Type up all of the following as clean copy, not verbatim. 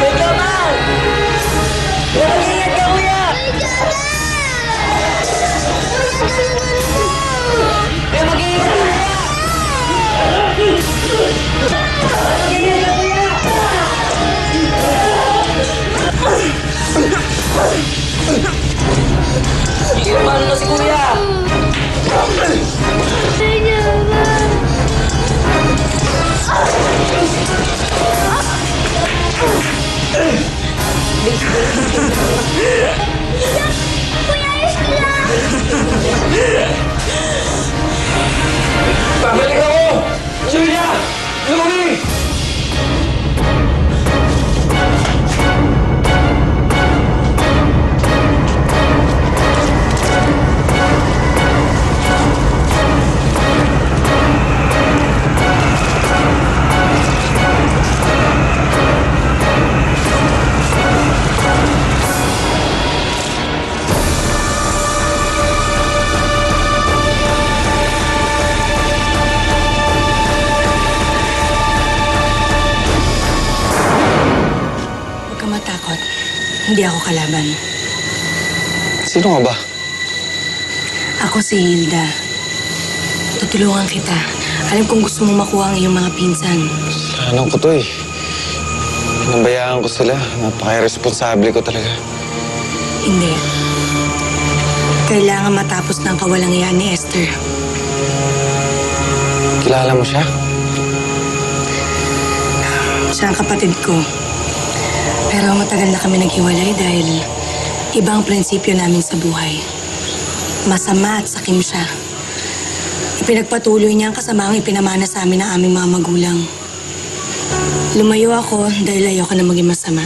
Ikaw man! Mag-ingat ka, kuya! Kuya, mag-ingat ka, kuya! Mag-ingat ka, kuya! Iwan na si kuya! Babalik ako! Julia! Louie! Huwag ka matakot. Hindi ako kalaban. Sino nga ba? Ako si Hilda. Tutulungan kita. Alam kong gusto mong makuha ang iyong mga pinsan. Kasalanan ko to eh. Pinabayaan ko sila. Napaka-irresponsable ko talaga. Hindi. Kailangan matapos ng kawalang-iyan ni Esther. Kilala mo siya? Siya ang kapatid ko. Pero matagal na kami naghiwalay dahil iba ang prinsipyo namin sa buhay. Masama at sakim siya. Ipinagpatuloy niya ang kasamaang ipinamana sa amin ng aming mga magulang. Lumayo ako dahil ayoko na maging masama.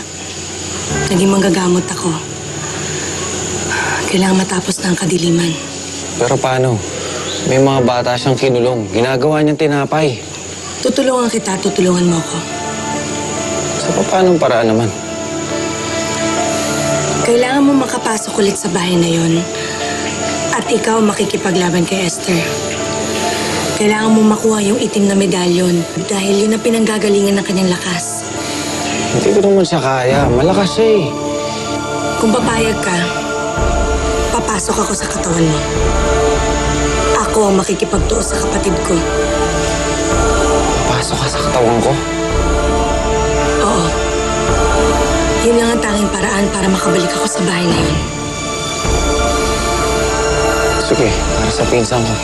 Naging manggagamot ako. Kailangan matapos na ang kadiliman. Pero paano? May mga bata siyang kinulong. Ginagawa niyang tinapay. Tutulungan kita, tutulungan mo ako. Sa paanong paraan naman? Kailangan mo makapasok ulit sa bahay na yon at ikaw makikipaglaban kay Esther. Kailangan mo makuha yung itim na medalyon dahil yun ang pinanggagalingan ng kanyang lakas. Hindi ko naman siya kaya. Malakas siya eh. Kung papayag ka, papasok ako sa katawan mo. Ako ang makikipagtuos sa kapatid ko. Pasok ka sa katawan ko. Oo. Yun lang ang tanging paraan para makabalik ako sa bahay na yun. Sige, para sa pinsan ko.